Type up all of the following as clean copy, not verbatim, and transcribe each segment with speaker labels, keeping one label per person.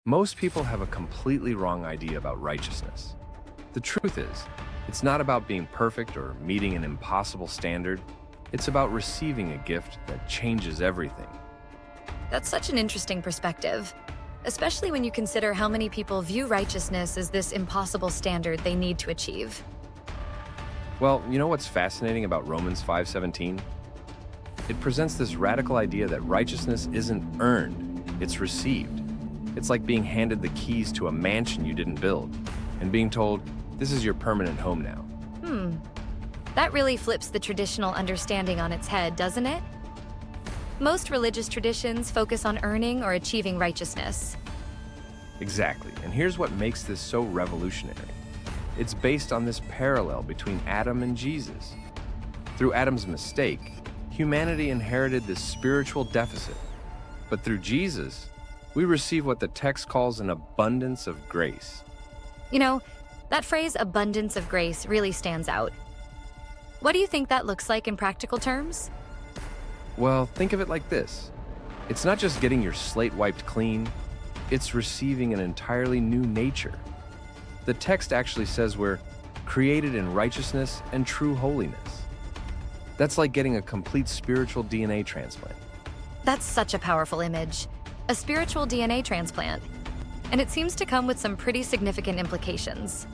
Speaker 1: Most people have a completely wrong idea about righteousness. The truth is, it's not about being perfect or meeting an impossible standard. It's about receiving a gift that changes everything.
Speaker 2: That's such an interesting perspective, especially when you consider how many people view righteousness as this impossible standard they need to achieve.
Speaker 1: Well, you know what's fascinating about Romans 5:17? It presents this radical idea that righteousness isn't earned, it's received. It's like being handed the keys to a mansion you didn't build and being told, this is your permanent home now.
Speaker 2: That really flips the traditional understanding on its head, doesn't it? Most religious traditions focus on earning or achieving righteousness.
Speaker 1: Exactly, and here's what makes this so revolutionary. It's based on this parallel between Adam and Jesus. Through Adam's mistake, humanity inherited this spiritual deficit. But through Jesus, we receive what the text calls an abundance of grace.
Speaker 2: You know, that phrase, abundance of grace, really stands out. What do you think that looks like in practical terms?
Speaker 1: Well, think of it like this. It's not just getting your slate wiped clean, it's receiving an entirely new nature. The text actually says we're created in righteousness and true holiness. That's like getting a complete spiritual DNA transplant.
Speaker 2: That's such a powerful image. A spiritual DNA transplant. And it seems to come with some pretty significant implications.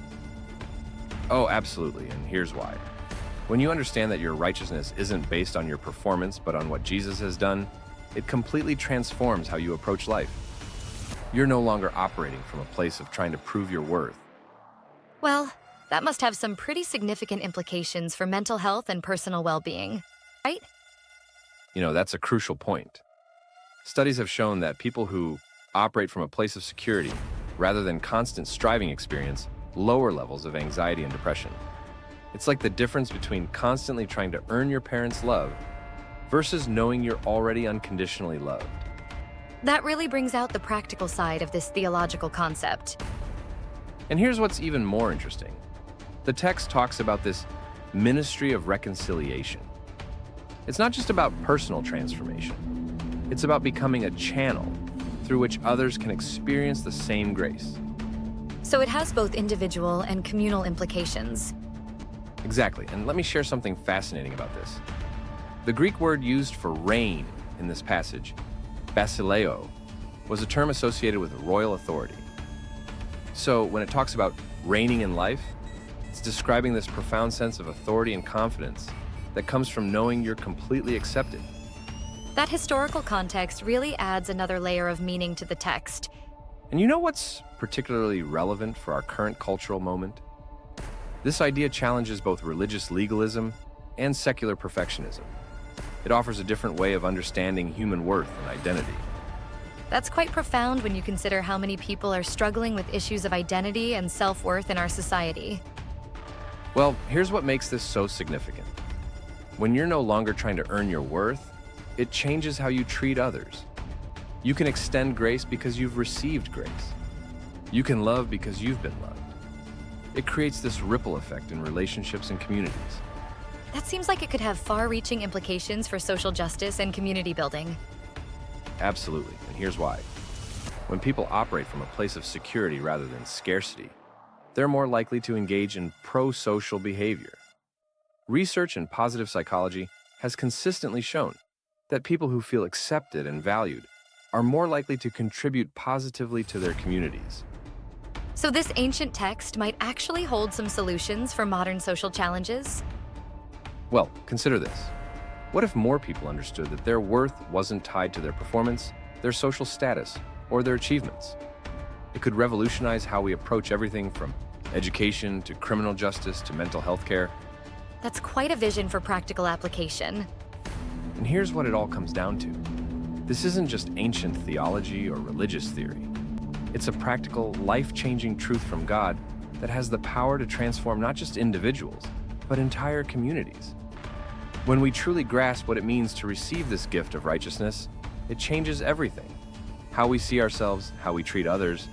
Speaker 1: Oh, absolutely, and here's why. When you understand that your righteousness isn't based on your performance but on what Jesus has done, it completely transforms how you approach life. You're no longer operating from a place of trying to prove your worth.
Speaker 2: Well, that must have some pretty significant implications for mental health and personal well-being, right?
Speaker 1: You know, that's a crucial point. Studies have shown that people who operate from a place of security rather than constant striving experience lower levels of anxiety and depression. It's like the difference between constantly trying to earn your parents' love versus knowing you're already unconditionally loved.
Speaker 2: That really brings out the practical side of this theological concept.
Speaker 1: And here's what's even more interesting. The text talks about this ministry of reconciliation. It's not just about personal transformation. It's about becoming a channel through which others can experience the same grace.
Speaker 2: So it has both individual and communal implications.
Speaker 1: Exactly, and let me share something fascinating about this. The Greek word used for reign in this passage, basileo, was a term associated with royal authority. So when it talks about reigning in life, it's describing this profound sense of authority and confidence that comes from knowing you're completely accepted.
Speaker 2: That historical context really adds another layer of meaning to the text.
Speaker 1: And you know what's particularly relevant for our current cultural moment? This idea challenges both religious legalism and secular perfectionism. It offers a different way of understanding human worth and identity.
Speaker 2: That's quite profound when you consider how many people are struggling with issues of identity and self-worth in our society.
Speaker 1: Well, here's what makes this so significant. When you're no longer trying to earn your worth, it changes how you treat others. You can extend grace because you've received grace. You can love because you've been loved. It creates this ripple effect in relationships and communities.
Speaker 2: That seems like it could have far-reaching implications for social justice and community building.
Speaker 1: Absolutely, and here's why. When people operate from a place of security rather than scarcity, they're more likely to engage in pro-social behavior. Research in positive psychology has consistently shown that people who feel accepted and valued are more likely to contribute positively to their communities.
Speaker 2: So this ancient text might actually hold some solutions for modern social challenges?
Speaker 1: Well, consider this. What if more people understood that their worth wasn't tied to their performance, their social status, or their achievements? It could revolutionize how we approach everything from education to criminal justice to mental health care.
Speaker 2: That's quite a vision for practical application.
Speaker 1: And here's what it all comes down to. This isn't just ancient theology or religious theory. It's a practical, life-changing truth from God that has the power to transform not just individuals, but entire communities. When we truly grasp what it means to receive this gift of righteousness, it changes everything. How we see ourselves, how we treat others,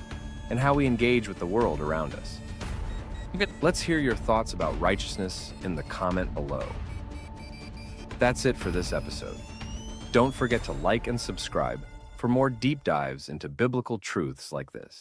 Speaker 1: and how we engage with the world around us. Let's hear your thoughts about righteousness in the comment below. That's it for this episode. Don't forget to like and subscribe for more deep dives into biblical truths like this.